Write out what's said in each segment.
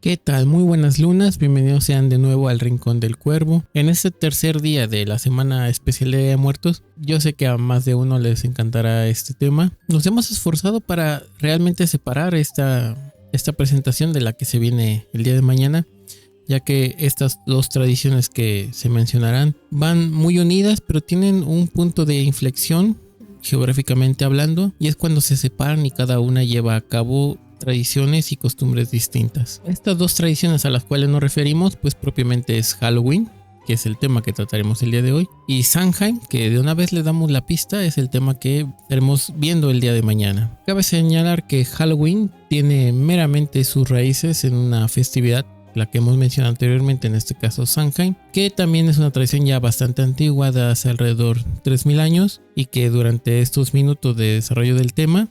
¿Qué tal? Muy buenas lunas, bienvenidos sean de nuevo al Rincón del Cuervo. En este tercer día de la semana especial de Día de Muertos, yo sé que a más de uno les encantará este tema. Nos hemos esforzado para realmente separar esta presentación de la que se viene el día de mañana, ya que estas dos tradiciones que se mencionarán van muy unidas, pero tienen un punto de inflexión geográficamente hablando, y es cuando se separan y cada una lleva a cabo tradiciones y costumbres distintas. Estas dos tradiciones a las cuales nos referimos pues propiamente es Halloween, que es el tema que trataremos el día de hoy, y Samhain, que de una vez le damos la pista, es el tema que estaremos viendo el día de mañana. Cabe señalar que Halloween tiene meramente sus raíces en una festividad, la que hemos mencionado anteriormente, en este caso Samhain, que también es una tradición ya bastante antigua, de hace alrededor 3000 años, y que durante estos minutos de desarrollo del tema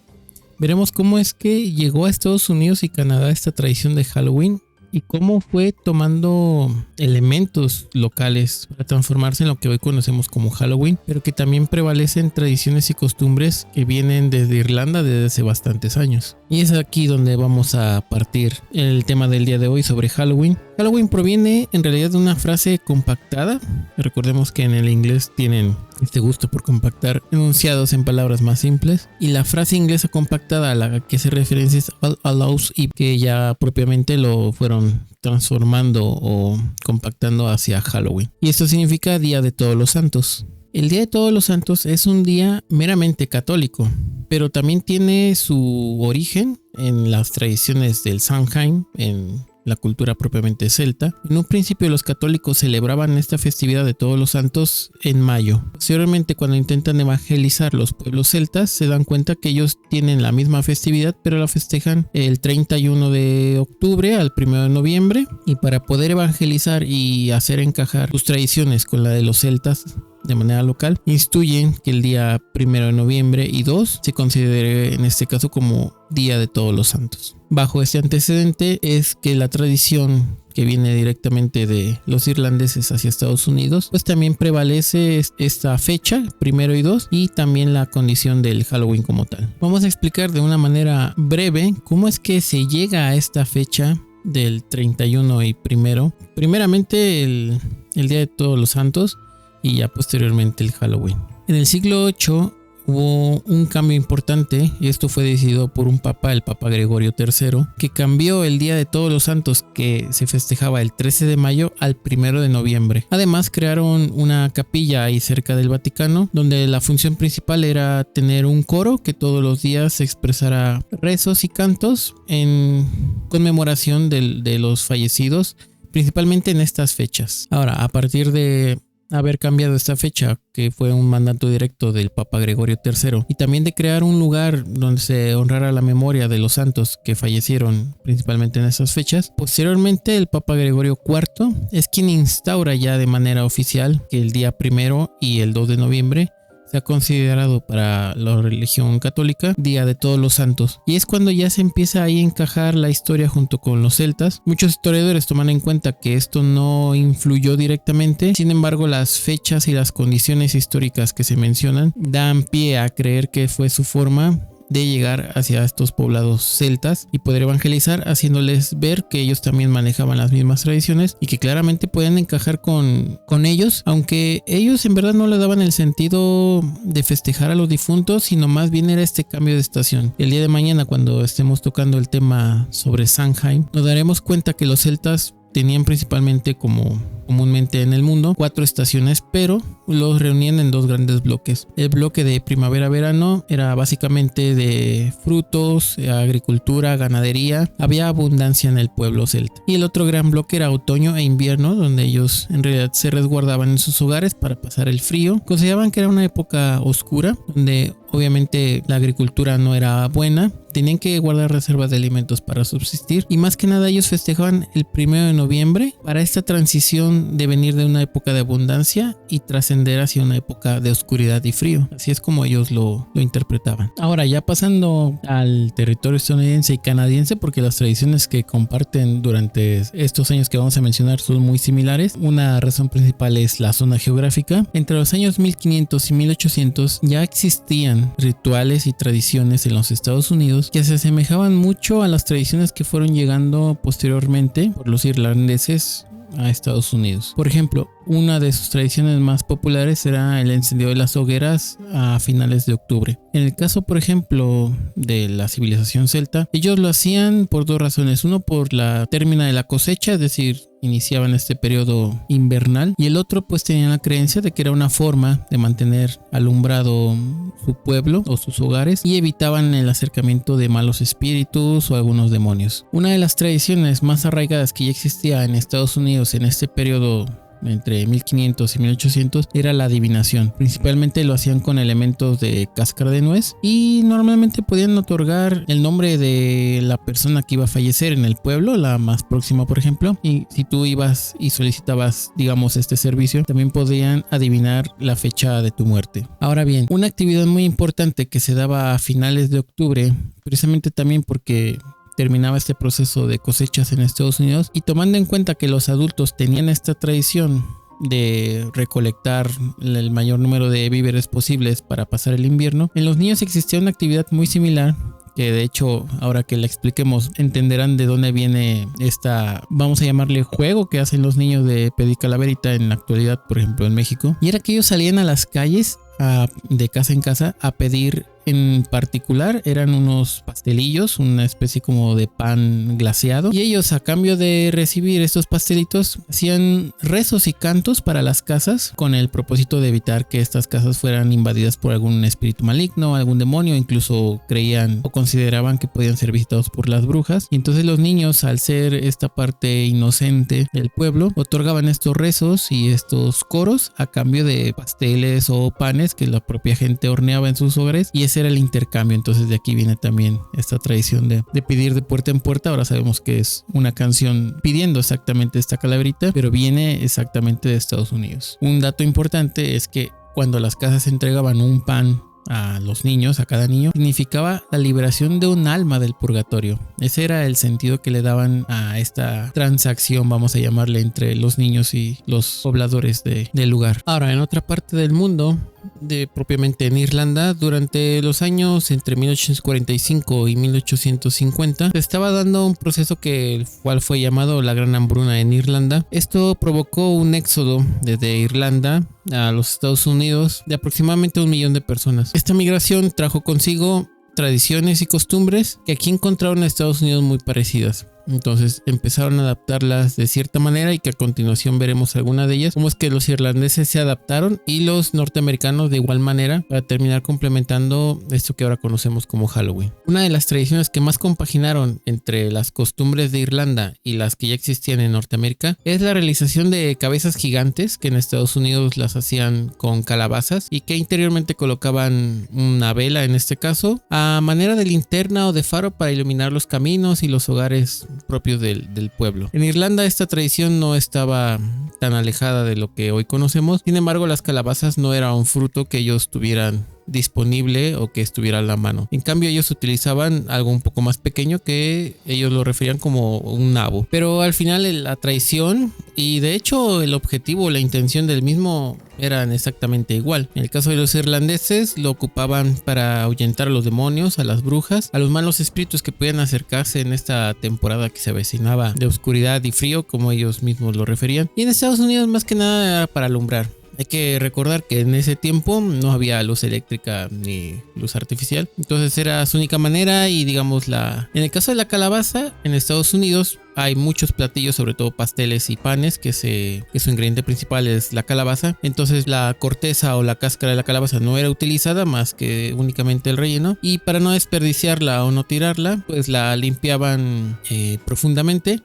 veremos cómo es que llegó a Estados Unidos y Canadá esta tradición de Halloween y cómo fue tomando elementos locales para transformarse en lo que hoy conocemos como Halloween, pero que también prevalecen tradiciones y costumbres que vienen desde Irlanda desde hace bastantes años. Y es aquí donde vamos a partir el tema del día de hoy sobre Halloween. Halloween proviene en realidad de una frase compactada. Recordemos que en el inglés tienen este gusto por compactar enunciados en palabras más simples, y la frase inglesa compactada a la que se referencia es All Hallows Eve, que ya propiamente lo fueron transformando o compactando hacia Halloween, y esto significa Día de Todos los Santos. El Día de Todos los Santos es un día meramente católico, pero también tiene su origen en las tradiciones del Samhain, en la cultura propiamente celta. En un principio los católicos celebraban esta festividad de Todos los Santos en mayo. Posteriormente, cuando intentan evangelizar los pueblos celtas, se dan cuenta que ellos tienen la misma festividad, pero la festejan el 31 de octubre al 1 de noviembre, y para poder evangelizar y hacer encajar sus tradiciones con la de los celtas de manera local, instituyen que el día 1 de noviembre y 2 se considere en este caso como Día de Todos los Santos. Bajo este antecedente es que la tradición que viene directamente de los irlandeses hacia Estados Unidos, pues también prevalece esta fecha, 1 y 2, y también la condición del Halloween como tal. Vamos a explicar de una manera breve cómo es que se llega a esta fecha del 31 y 1. Primeramente el Día de Todos los Santos, y ya posteriormente el Halloween. En el siglo VIII hubo un cambio importante, y esto fue decidido por un papa, el Papa Gregorio III, que cambió el Día de Todos los Santos, que se festejaba el 13 de mayo, al 1 de noviembre. Además, crearon una capilla ahí cerca del Vaticano, donde la función principal era tener un coro que todos los días expresara rezos y cantos en conmemoración de los fallecidos, principalmente en estas fechas. Ahora, a partir de haber cambiado esta fecha, que fue un mandato directo del Papa Gregorio III, y también de crear un lugar donde se honrara la memoria de los santos que fallecieron principalmente en esas fechas, posteriormente el Papa Gregorio IV es quien instaura ya de manera oficial que el día 1 y el 2 de noviembre se ha considerado para la religión católica Día de Todos los Santos, y es cuando ya se empieza ahí a encajar la historia junto con los celtas. Muchos historiadores toman en cuenta que esto no influyó directamente, sin embargo las fechas y las condiciones históricas que se mencionan dan pie a creer que fue su forma de llegar hacia estos poblados celtas y poder evangelizar, haciéndoles ver que ellos también manejaban las mismas tradiciones y que claramente pueden encajar con ellos, aunque ellos en verdad no le daban el sentido de festejar a los difuntos, sino más bien era este cambio de estación. El día de mañana, cuando estemos tocando el tema sobre Samhain, nos daremos cuenta que los celtas tenían principalmente, como comúnmente en el mundo, 4 estaciones, pero los reunían en 2 grandes bloques. El bloque de primavera-verano era básicamente de frutos, agricultura, ganadería. Había abundancia en el pueblo celta. Y el otro gran bloque era otoño e invierno, donde ellos en realidad se resguardaban en sus hogares para pasar el frío. Consideraban que era una época oscura, donde obviamente la agricultura no era buena, tenían que guardar reservas de alimentos para subsistir, y más que nada ellos festejaban el 1 de noviembre para esta transición de venir de una época de abundancia y trascender hacia una época de oscuridad y frío. Así es como ellos lo interpretaban. Ahora, ya pasando al territorio estadounidense y canadiense, porque las tradiciones que comparten durante estos años que vamos a mencionar son muy similares. Una razón principal es la zona geográfica. Entre los años 1500 y 1800 ya existían rituales y tradiciones en los Estados Unidos Unidos, que se asemejaban mucho a las tradiciones que fueron llegando posteriormente por los irlandeses a Estados Unidos. Por ejemplo, una de sus tradiciones más populares era el encendido de las hogueras a finales de octubre. En el caso, por ejemplo, de la civilización celta, ellos lo hacían por dos razones. Uno, por la término de la cosecha, es decir, iniciaban este periodo invernal, y el otro pues tenían la creencia de que era una forma de mantener alumbrado su pueblo o sus hogares y evitaban el acercamiento de malos espíritus o algunos demonios. Una de las tradiciones más arraigadas que ya existía en Estados Unidos en este periodo entre 1500 y 1800 era la adivinación. Principalmente lo hacían con elementos de cáscara de nuez y normalmente podían otorgar el nombre de la persona que iba a fallecer en el pueblo, la más próxima por ejemplo, y si tú ibas y solicitabas digamos este servicio, también podían adivinar la fecha de tu muerte. Ahora bien, una actividad muy importante que se daba a finales de octubre, precisamente también porque terminaba este proceso de cosechas en Estados Unidos, y tomando en cuenta que los adultos tenían esta tradición de recolectar el mayor número de víveres posibles para pasar el invierno, en los niños existía una actividad muy similar que de hecho ahora que la expliquemos entenderán de dónde viene esta, vamos a llamarle juego que hacen los niños de pedir calaverita en la actualidad, por ejemplo en México, y era que ellos salían a las calles de casa en casa a pedir. En particular eran unos pastelillos, una especie como de pan glaseado, y ellos a cambio de recibir estos pastelitos hacían rezos y cantos para las casas con el propósito de evitar que estas casas fueran invadidas por algún espíritu maligno, algún demonio, incluso creían o consideraban que podían ser visitados por las brujas, y entonces los niños, al ser esta parte inocente del pueblo, otorgaban estos rezos y estos coros a cambio de pasteles o panes que la propia gente horneaba en sus hogares, y ese era el intercambio. Entonces de aquí viene también esta tradición de pedir de puerta en puerta. Ahora sabemos que es una canción pidiendo exactamente esta calaverita, pero viene exactamente de Estados Unidos. Un dato importante es que cuando las casas entregaban un pan a los niños, a cada niño, significaba la liberación de un alma del purgatorio. Ese era el sentido que le daban a esta transacción, vamos a llamarle, entre los niños y los pobladores del lugar. Ahora, en otra parte del mundo, propiamente en Irlanda, durante los años entre 1845 y 1850 se estaba dando un proceso que cual fue llamado la Gran Hambruna en Irlanda. Esto provocó un éxodo desde Irlanda a los Estados Unidos de aproximadamente 1 millón de personas. Esta migración trajo consigo tradiciones y costumbres que aquí encontraron en Estados Unidos muy parecidas. Entonces empezaron a adaptarlas de cierta manera, y que a continuación veremos alguna de ellas, cómo es que los irlandeses se adaptaron y los norteamericanos de igual manera, para terminar complementando esto que ahora conocemos como Halloween. Una de las tradiciones que más compaginaron entre las costumbres de Irlanda y las que ya existían en Norteamérica es la realización de cabezas gigantes, que en Estados Unidos las hacían con calabazas y que interiormente colocaban una vela, en este caso a manera de linterna o de faro, para iluminar los caminos y los hogares propios del pueblo. En Irlanda esta tradición no estaba tan alejada de lo que hoy conocemos. Sin embargo, las calabazas no era un fruto que ellos tuvieran disponible o que estuviera a la mano. En cambio, ellos utilizaban algo un poco más pequeño que ellos lo referían como un nabo. Pero al final la tradición y de hecho el objetivo, la intención del mismo eran exactamente igual. En el caso de los irlandeses lo ocupaban para ahuyentar a los demonios, a las brujas, a los malos espíritus que podían acercarse en esta temporada que se avecinaba de oscuridad y frío, como ellos mismos lo referían. Y en Estados Unidos más que nada era para alumbrar. Hay que recordar que en ese tiempo no había luz eléctrica ni luz artificial, entonces era su única manera. Y digamos en el caso de la calabaza, en Estados Unidos hay muchos platillos, sobre todo pasteles y panes, que su ingrediente principal es la calabaza. Entonces la corteza o la cáscara de la calabaza no era utilizada, más que únicamente el relleno, y para no desperdiciarla o no tirarla, pues la limpiaban profundamente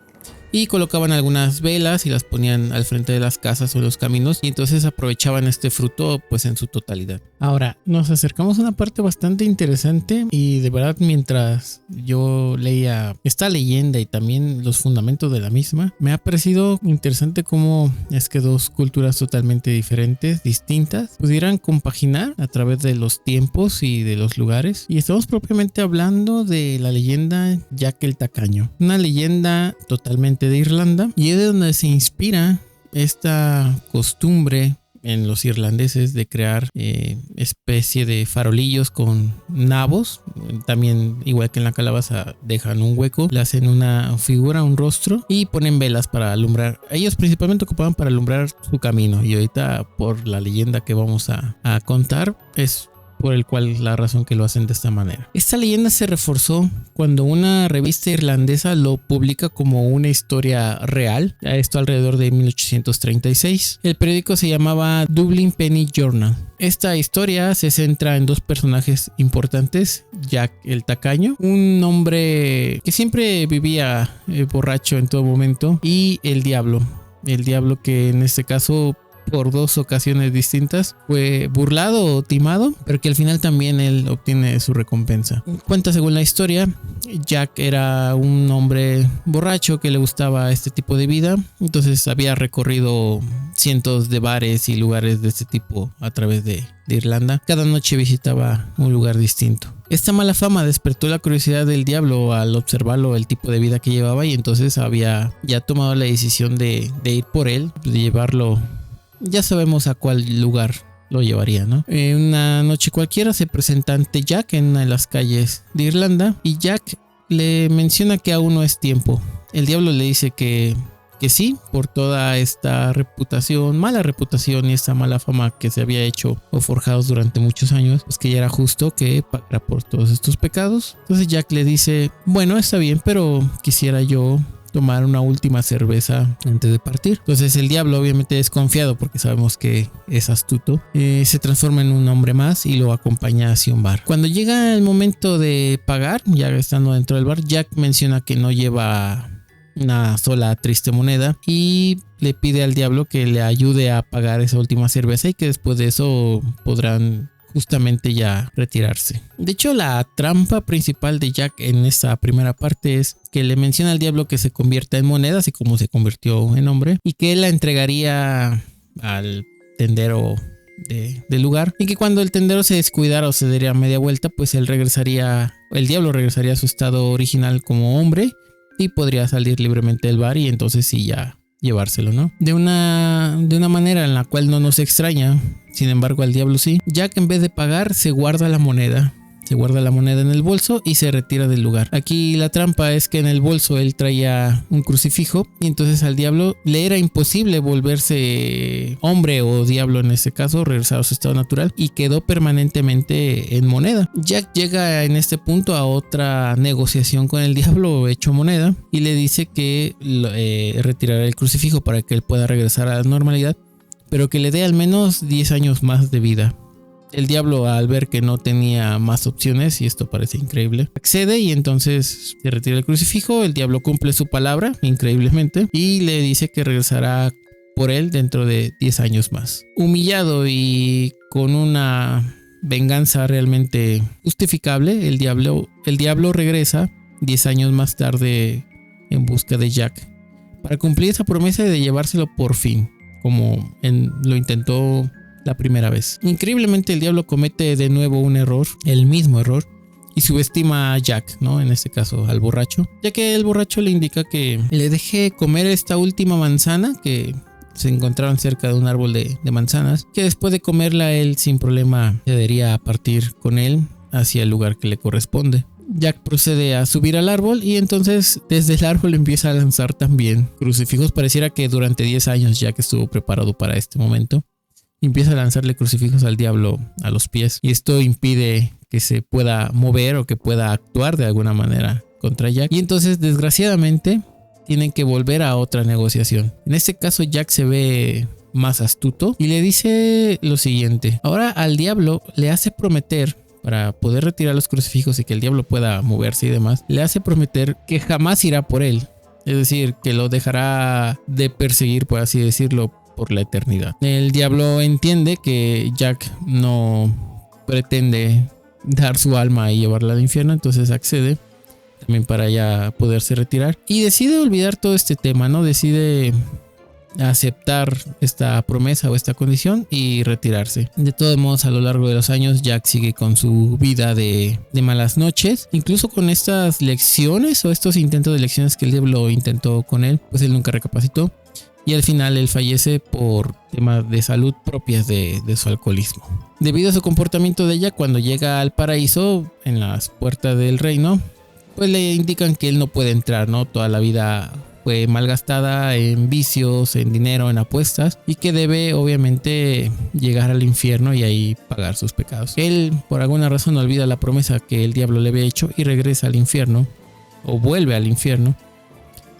y colocaban algunas velas y las ponían al frente de las casas o los caminos, y entonces aprovechaban este fruto pues en su totalidad. Ahora nos acercamos a una parte bastante interesante, y de verdad mientras yo leía esta leyenda y también los fundamentos de la misma, me ha parecido interesante cómo es que dos culturas totalmente diferentes, distintas, pudieran compaginar a través de los tiempos y de los lugares. Y estamos propiamente hablando de la leyenda Jack el Tacaño, una leyenda totalmente de Irlanda, y es de donde se inspira esta costumbre en los irlandeses de crear especie de farolillos con nabos. También, igual que en la calabaza, dejan un hueco, le hacen una figura, un rostro y ponen velas para alumbrar. Ellos principalmente ocupaban para alumbrar su camino, y ahorita, por la leyenda que vamos a contar, es por el cual la razón que lo hacen de esta manera. Esta leyenda se reforzó cuando una revista irlandesa lo publica como una historia real, esto alrededor de 1836. El periódico se llamaba Dublin Penny Journal. Esta historia se centra en dos personajes importantes: Jack el tacaño, un hombre que siempre vivía borracho en todo momento, y el diablo que en este caso, por dos ocasiones distintas, fue burlado o timado, pero que al final también él obtiene su recompensa. Cuenta, según la historia, Jack era un hombre borracho que le gustaba este tipo de vida, entonces había recorrido cientos de bares y lugares de este tipo a través de Irlanda. Cada noche visitaba un lugar distinto. Esta mala fama despertó la curiosidad del diablo al observarlo, el tipo de vida que llevaba, y entonces había ya tomado la decisión de ir por él, de llevarlo. Ya sabemos a cuál lugar lo llevaría, ¿no? Una noche cualquiera se presenta ante Jack en una de las calles de Irlanda, y Jack le menciona que aún no es tiempo. El diablo le dice que sí, por toda esta reputación, mala reputación y esta mala fama que se había hecho o forjado durante muchos años, pues que ya era justo que pagara por todos estos pecados. Entonces Jack le dice: bueno, está bien, pero quisiera yo tomar una última cerveza antes de partir. Entonces el diablo, obviamente desconfiado porque sabemos que es astuto, se transforma en un hombre más y lo acompaña hacia un bar. Cuando llega el momento de pagar, ya estando dentro del bar, Jack menciona que no lleva una sola triste moneda y le pide al diablo que le ayude a pagar esa última cerveza, y que después de eso podrán justamente ya retirarse. De hecho, la trampa principal de Jack en esta primera parte es que le menciona al diablo que se convierta en moneda, así como se convirtió en hombre, y que él la entregaría al tendero del lugar, y que cuando el tendero se descuidara o se daría media vuelta, pues el diablo regresaría a su estado original como hombre y podría salir libremente del bar, y entonces sí ya llevárselo, ¿no? De una manera en la cual no nos extraña. Sin embargo, al diablo sí. Jack, en vez de pagar, se guarda la moneda en el bolso y se retira del lugar. Aquí la trampa es que en el bolso él traía un crucifijo, y entonces al diablo le era imposible volverse hombre o diablo, en este caso, regresar a su estado natural, y quedó permanentemente en moneda. Jack llega en este punto a otra negociación con el diablo hecho moneda, y le dice que retirará el crucifijo para que él pueda regresar a la normalidad, pero que le dé al menos 10 años más de vida. El diablo, al ver que no tenía más opciones, y esto parece increíble, accede, y entonces se retira el crucifijo. El diablo cumple su palabra increíblemente y le dice que regresará por él dentro de 10 años más. Humillado y con una venganza realmente justificable, el diablo regresa 10 años más tarde en busca de Jack para cumplir esa promesa de llevárselo por fin, como lo intentó la primera vez. Increíblemente, el diablo comete de nuevo un error, el mismo error, y subestima a Jack, ¿no? En este caso al borracho, ya que el borracho le indica que le deje comer esta última manzana que se encontraban cerca de un árbol de manzanas, que después de comerla él sin problema cedería a partir con él hacia el lugar que le corresponde. Jack procede a subir al árbol, y entonces desde el árbol empieza a lanzar también crucifijos. Pareciera que durante 10 años Jack estuvo preparado para este momento. Empieza a lanzarle crucifijos al diablo a los pies, y esto impide que se pueda mover o que pueda actuar de alguna manera contra Jack, y entonces desgraciadamente tienen que volver a otra negociación. En este caso Jack se ve más astuto y le dice lo siguiente: ahora al diablo le hace prometer, para poder retirar los crucifijos y que el diablo pueda moverse y demás, le hace prometer que jamás irá por él, es decir, que lo dejará de perseguir, por así decirlo, por la eternidad. El diablo entiende que Jack no pretende dar su alma y llevarla al infierno, entonces accede también para ya poderse retirar, y decide olvidar todo este tema, ¿no? Decide aceptar esta promesa o esta condición y retirarse. De todos modos, a lo largo de los años, Jack sigue con su vida de malas noches, incluso con estas lecciones o estos intentos de lecciones que el diablo intentó con él, pues él nunca recapacitó. y al final él fallece por temas de salud propias de su alcoholismo. Debido a su comportamiento de ella, cuando llega al paraíso, en las puertas del reino, pues le indican que él no puede entrar, ¿no? Toda la vida fue malgastada en vicios, en dinero, en apuestas, y que debe obviamente llegar al infierno y ahí pagar sus pecados. Él por alguna razón olvida la promesa que el diablo le había hecho y regresa al infierno, o vuelve al infierno,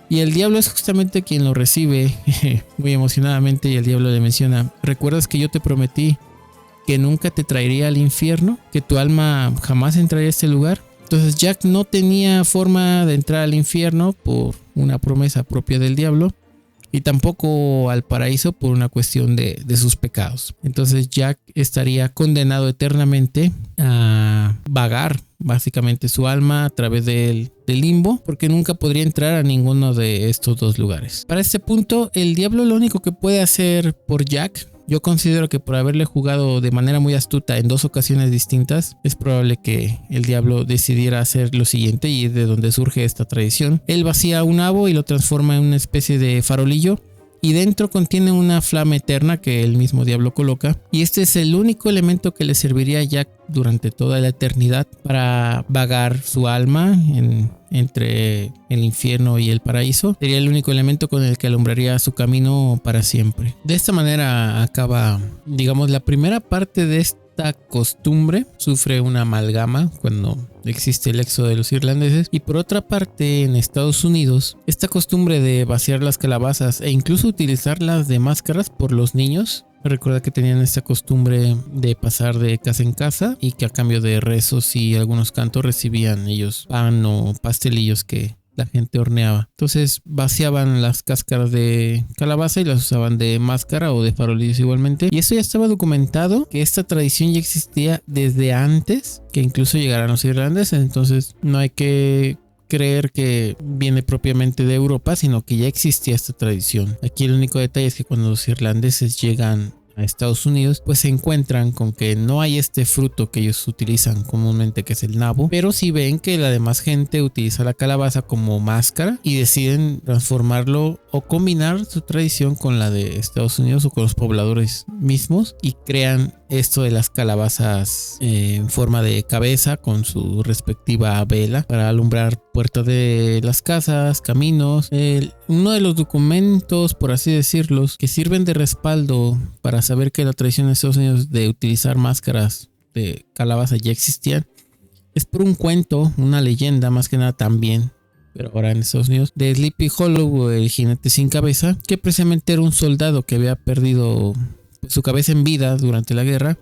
y el diablo es justamente quien lo recibe muy emocionadamente, y el diablo le menciona: ¿recuerdas que yo te prometí que nunca te traería al infierno? ¿Que tu alma jamás entraría a este lugar? Entonces Jack no tenía forma de entrar al infierno por una promesa propia del diablo, y tampoco al paraíso por una cuestión de sus pecados. Entonces Jack estaría condenado eternamente a vagar básicamente su alma a través del limbo, porque nunca podría entrar a ninguno de estos dos lugares. Para este punto, el diablo lo único que puede hacer por Jack, yo considero que por haberle jugado de manera muy astuta en dos ocasiones distintas, es probable que el diablo decidiera hacer lo siguiente, y es de donde surge esta tradición. Él vacía un nabo y lo transforma en una especie de farolillo, y dentro contiene una flama eterna que el mismo diablo coloca, y este es el único elemento que le serviría a Jack durante toda la eternidad para vagar su alma entre el infierno y el paraíso. Sería el único elemento con el que alumbraría su camino para siempre. De esta manera acaba, digamos, la primera parte de esta costumbre. Sufre una amalgama cuando existe el éxodo de los irlandeses, y por otra parte, en Estados Unidos, esta costumbre de vaciar las calabazas e incluso utilizarlas de máscaras por los niños. Recuerda que tenían esta costumbre de pasar de casa en casa, y que a cambio de rezos y algunos cantos recibían ellos pan o pastelillos que la gente horneaba. Entonces vaciaban las cáscaras de calabaza y las usaban de máscara o de farolillos igualmente. Y esto ya estaba documentado, que esta tradición ya existía desde antes que incluso llegaran los irlandeses. Entonces no hay que creer que viene propiamente de Europa, sino que ya existía esta tradición. Aquí el único detalle es que cuando los irlandeses llegan a Estados Unidos, pues se encuentran con que no hay este fruto que ellos utilizan comúnmente, que es el nabo, pero sí ven que la demás gente utiliza la calabaza como máscara, y deciden transformarlo o combinar su tradición con la de Estados Unidos o con los pobladores mismos, y crean esto de las calabazas en forma de cabeza con su respectiva vela para alumbrar puertas de las casas, caminos. Uno de los documentos, por así decirlo, que sirven de respaldo para saber que la tradición de Estados Unidos de utilizar máscaras de calabaza ya existían, es por un cuento, una leyenda más que nada también, pero ahora en Estados Unidos, de Sleepy Hollow, el jinete sin cabeza, que precisamente era un soldado que había perdido su cabeza en vida durante la guerra,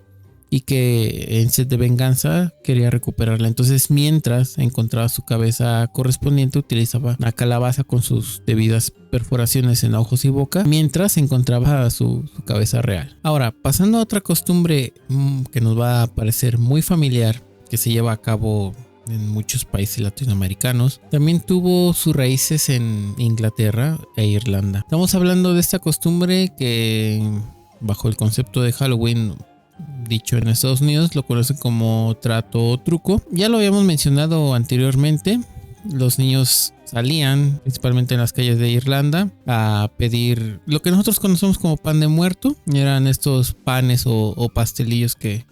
y que en sed de venganza quería recuperarla. Entonces, mientras encontraba su cabeza correspondiente, utilizaba la calabaza con sus debidas perforaciones en ojos y boca, mientras encontraba su cabeza real. Ahora, pasando a otra costumbre que nos va a parecer muy familiar, que se lleva a cabo en muchos países latinoamericanos, también tuvo sus raíces en Inglaterra e Irlanda. Estamos hablando de esta costumbre que, bajo el concepto de Halloween, dicho en Estados Unidos, lo conocen como trato o truco. Ya lo habíamos mencionado anteriormente. Los niños salían principalmente en las calles de Irlanda a pedir lo que nosotros conocemos como pan de muerto. Eran estos panes o pastelillos que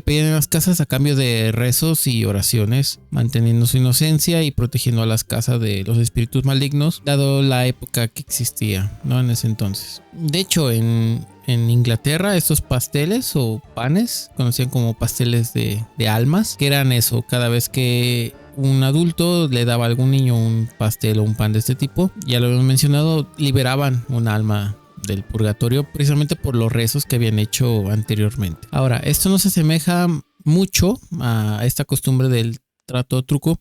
pedían en las casas a cambio de rezos y oraciones, manteniendo su inocencia y protegiendo a las casas de los espíritus malignos, dado la época que existía, ¿no? En ese entonces. De hecho, en Inglaterra, estos pasteles o panes, conocían como pasteles de almas, que eran eso: cada vez que un adulto le daba a algún niño un pastel o un pan de este tipo, ya lo hemos mencionado, liberaban un alma del purgatorio, precisamente por los rezos que habían hecho anteriormente. Ahora, esto no se asemeja mucho a esta costumbre del trato o truco,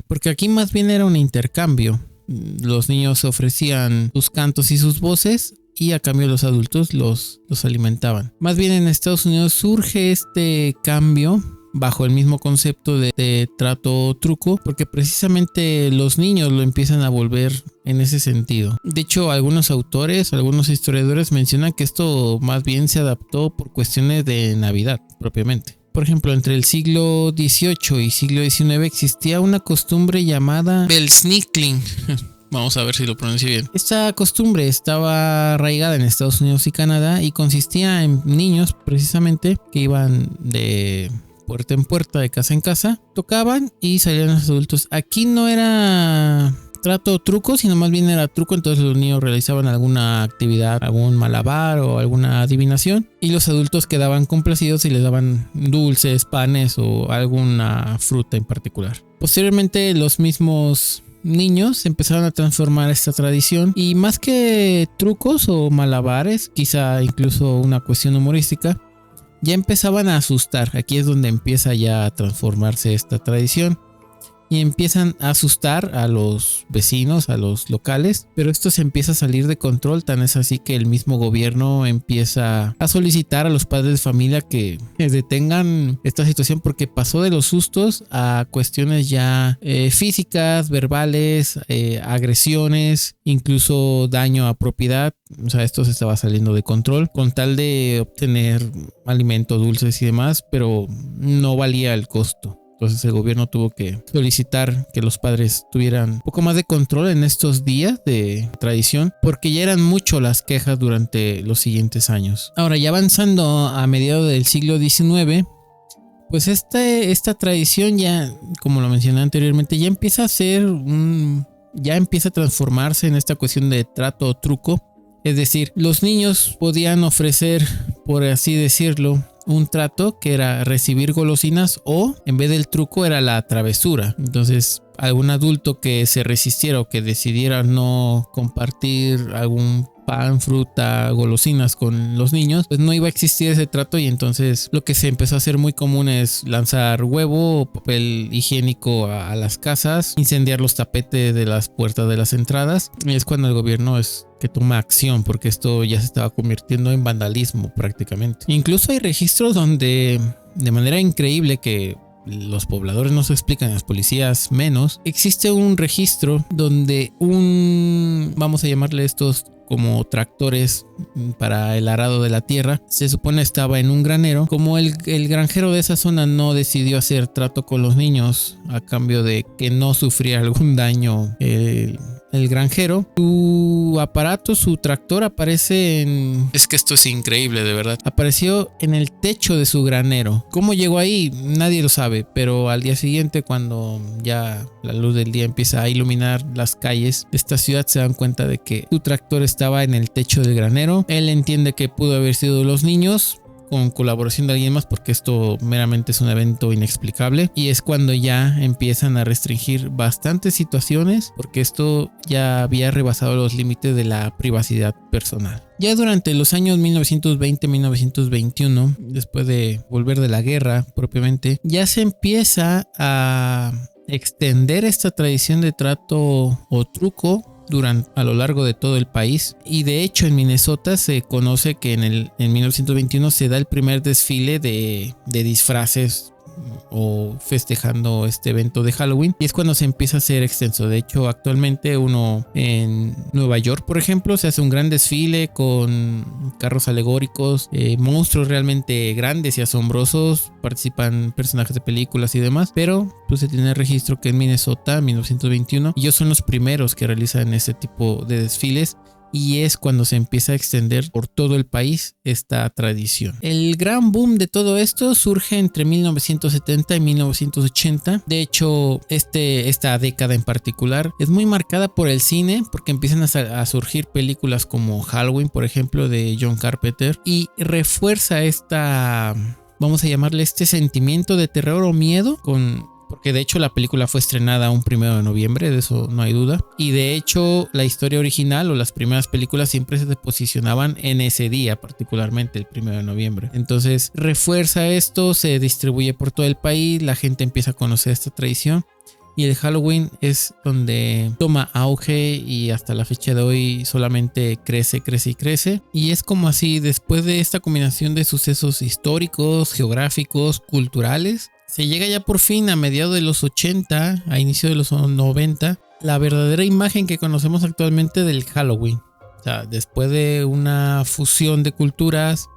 porque aquí más bien era un intercambio. Los niños ofrecían sus cantos y sus voces, y a cambio los adultos los alimentaban. Más bien en Estados Unidos surge este cambio bajo el mismo concepto de trato o truco, porque precisamente los niños lo empiezan a volver en ese sentido. De hecho, algunos autores, algunos historiadores mencionan que esto más bien se adaptó por cuestiones de Navidad propiamente. Por ejemplo, entre el siglo XVIII y siglo XIX existía una costumbre llamada Belsnickling. Vamos a ver si lo pronuncio bien. Esta costumbre estaba arraigada en Estados Unidos y Canadá y consistía en niños precisamente que iban de puerta en puerta, de casa en casa, tocaban y salían los adultos. Aquí no era trato o truco, sino más bien era truco. Entonces los niños realizaban alguna actividad, algún malabar o alguna adivinación, y los adultos quedaban complacidos y les daban dulces, panes o alguna fruta en particular. Posteriormente los mismos niños empezaron a transformar esta tradición, y más que trucos o malabares, quizá incluso una cuestión humorística, ya empezaban a asustar. Aquí es donde empieza ya a transformarse esta tradición y empiezan a asustar a los vecinos, a los locales, pero esto se empieza a salir de control. Tan es así que el mismo gobierno empieza a solicitar a los padres de familia que detengan esta situación, porque pasó de los sustos a cuestiones ya físicas, verbales, agresiones, incluso daño a propiedad. O sea, esto se estaba saliendo de control con tal de obtener alimentos, dulces y demás, pero no valía el costo. Entonces el gobierno tuvo que solicitar que los padres tuvieran un poco más de control en estos días de tradición, porque ya eran mucho las quejas durante los siguientes años. Ahora, ya avanzando a mediados del siglo XIX, pues esta tradición ya, como lo mencioné anteriormente, ya empieza a ser ya empieza a transformarse en esta cuestión de trato o truco. Es decir, los niños podían ofrecer, por así decirlo, un trato que era recibir golosinas, o en vez del truco era la travesura. Entonces algún adulto que se resistiera o que decidiera no compartir algún pan, fruta, golosinas con los niños, pues no iba a existir ese trato, y entonces lo que se empezó a hacer muy común es lanzar huevo o papel higiénico a las casas, incendiar los tapetes de las puertas de las entradas, y es cuando el gobierno es que toma acción, porque esto ya se estaba convirtiendo en vandalismo prácticamente. Incluso hay registros donde, de manera increíble, que los pobladores no se explican, las policías menos, existe un registro donde vamos a llamarle estos como tractores para el arado de la tierra, se supone estaba en un granero. Como el granjero de esa zona no decidió hacer trato con los niños a cambio de que no sufriera algún daño el granjero, su aparato, su tractor aparece en... Es que esto es increíble, de verdad. Apareció en el techo de su granero. ¿Cómo llegó ahí? Nadie lo sabe, pero al día siguiente, cuando ya la luz del día empieza a iluminar las calles de esta ciudad, se dan cuenta de que su tractor estaba en el techo del granero. Él entiende que pudo haber sido los niños con colaboración de alguien más, porque esto meramente es un evento inexplicable, y es cuando ya empiezan a restringir bastantes situaciones, porque esto ya había rebasado los límites de la privacidad personal. Ya durante los años 1920-1921, después de volver de la guerra propiamente, ya se empieza a extender esta tradición de trato o truco a lo largo de todo el país, y de hecho en Minnesota se conoce que en 1921 se da el primer desfile de disfraces o festejando este evento de Halloween, y es cuando se empieza a hacer extenso. De hecho, actualmente uno en Nueva York, por ejemplo, se hace un gran desfile con carros alegóricos, monstruos realmente grandes y asombrosos, participan personajes de películas y demás, pero pues se tiene registro que en Minnesota, en 1921, ellos son los primeros que realizan este tipo de desfiles, y es cuando se empieza a extender por todo el país esta tradición. El gran boom de todo esto surge entre 1970 y 1980. De hecho, esta década en particular es muy marcada por el cine, porque empiezan a surgir películas como Halloween, por ejemplo, de John Carpenter, y refuerza vamos a llamarle este sentimiento de terror o miedo porque de hecho la película fue estrenada un 1 de noviembre, de eso no hay duda. Y de hecho la historia original o las primeras películas siempre se posicionaban en ese día, particularmente el 1 de noviembre. Entonces refuerza esto, se distribuye por todo el país, la gente empieza a conocer esta tradición. Y el Halloween es donde toma auge, y hasta la fecha de hoy solamente crece, crece y crece. Y es como así, después de esta combinación de sucesos históricos, geográficos, culturales, se llega ya por fin a mediados de los 80, a inicio de los 90, la verdadera imagen que conocemos actualmente del Halloween. O sea, después de una fusión de culturas,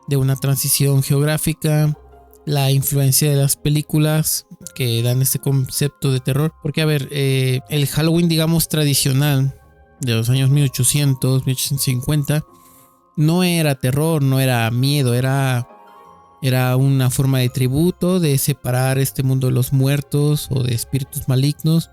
de una transición geográfica, la influencia de las películas que dan este concepto de terror. Porque a ver, el Halloween digamos tradicional de los años 1800, 1850 no era terror, no era miedo, era una forma de tributo, de separar este mundo de los muertos o de espíritus malignos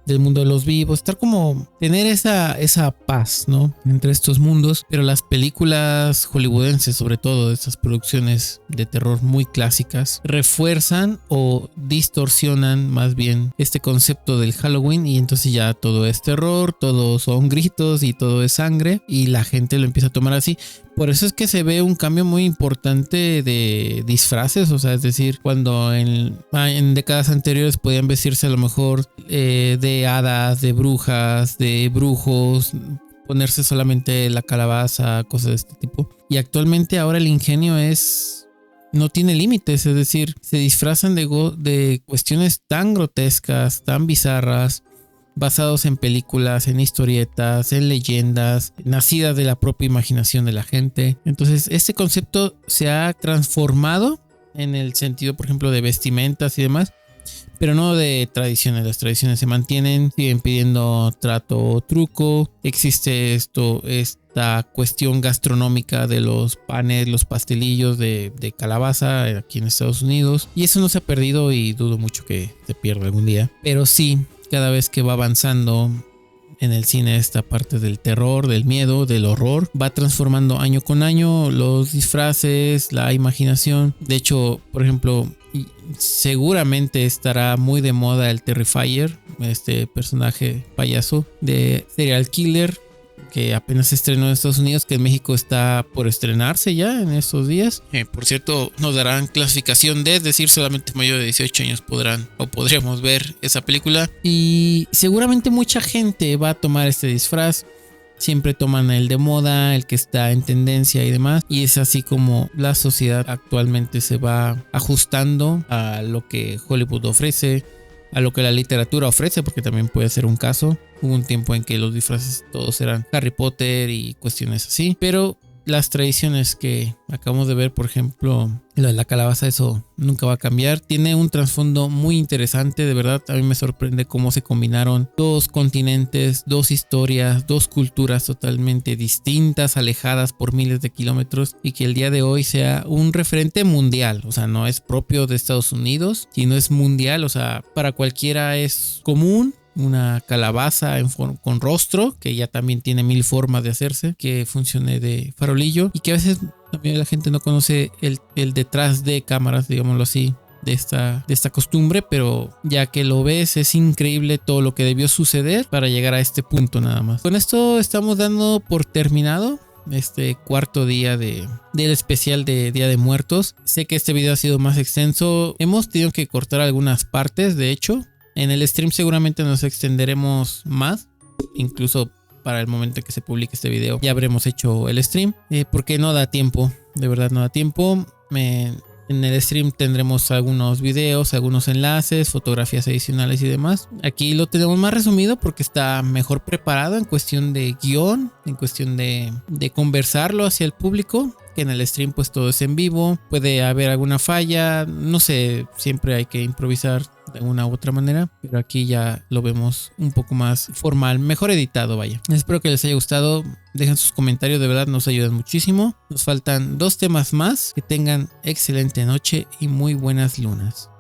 del mundo de los vivos, estar como tener esa paz, ¿no? Entre estos mundos. Pero las películas hollywoodenses, sobre todo estas producciones de terror muy clásicas, refuerzan o distorsionan más bien este concepto del Halloween, y entonces ya todo es terror, todo son gritos y todo es sangre, y la gente lo empieza a tomar así. Por eso es que se ve un cambio muy importante de disfraces, o sea, es decir, cuando en décadas anteriores podían vestirse a lo mejor de hadas, de brujas, de brujos, ponerse solamente la calabaza, cosas de este tipo. Y actualmente ahora el ingenio no tiene límites, es decir, se disfrazan de cuestiones tan grotescas, tan bizarras, basados en películas, en historietas, en leyendas, nacidas de la propia imaginación de la gente. Entonces, este concepto se ha transformado en el sentido, por ejemplo, de vestimentas y demás, pero no de tradiciones. Las tradiciones se mantienen, siguen pidiendo trato o truco. Existe esta cuestión gastronómica de los panes, los pastelillos de calabaza aquí en Estados Unidos, y eso no se ha perdido y dudo mucho que se pierda algún día. Pero sí, cada vez que va avanzando en el cine esta parte del terror, del miedo, del horror, va transformando año con año los disfraces, la imaginación. De hecho, por ejemplo, seguramente estará muy de moda el Terrifier, este personaje payaso de serial killer que apenas se estrenó en Estados Unidos, que en México está por estrenarse ya en estos días. Por cierto, nos darán clasificación D, es decir, solamente mayores de 18 años podríamos ver esa película. Y seguramente mucha gente va a tomar este disfraz. Siempre toman el de moda, el que está en tendencia y demás. Y es así como la sociedad actualmente se va ajustando a lo que Hollywood ofrece, a lo que la literatura ofrece, porque también puede ser un caso. Hubo un tiempo en que los disfraces todos eran Harry Potter y cuestiones así, pero las tradiciones que acabamos de ver, por ejemplo, la calabaza, eso nunca va a cambiar. Tiene un trasfondo muy interesante, de verdad. A mí me sorprende cómo se combinaron dos continentes, dos historias, dos culturas totalmente distintas, alejadas por miles de kilómetros, y que el día de hoy sea un referente mundial. O sea, no es propio de Estados Unidos, sino es mundial. O sea, para cualquiera es común. Una calabaza con rostro, que ya también tiene 1000 formas de hacerse, que funcione de farolillo, y que a veces también la gente no conoce el detrás de cámaras, digámoslo así, de esta costumbre, pero ya que lo ves, es increíble todo lo que debió suceder para llegar a este punto nada más. Con esto estamos dando por terminado este cuarto día del especial de Día de Muertos. Sé que este video ha sido más extenso, hemos tenido que cortar algunas partes, de hecho. En el stream seguramente nos extenderemos más, incluso para el momento en que se publique este video ya habremos hecho el stream, porque no da tiempo, de verdad no da tiempo. En el stream tendremos algunos videos, algunos enlaces, fotografías adicionales y demás. Aquí lo tenemos más resumido porque está mejor preparado en cuestión de guión, en cuestión de conversarlo hacia el público. Que en el stream pues todo es en vivo, puede haber alguna falla, no sé, siempre hay que improvisar de una u otra manera, pero aquí ya lo vemos un poco más formal, mejor editado, vaya. Espero que les haya gustado, dejen sus comentarios, de verdad nos ayudan muchísimo. Nos faltan 2 temas más. Que tengan excelente noche y muy buenas lunas.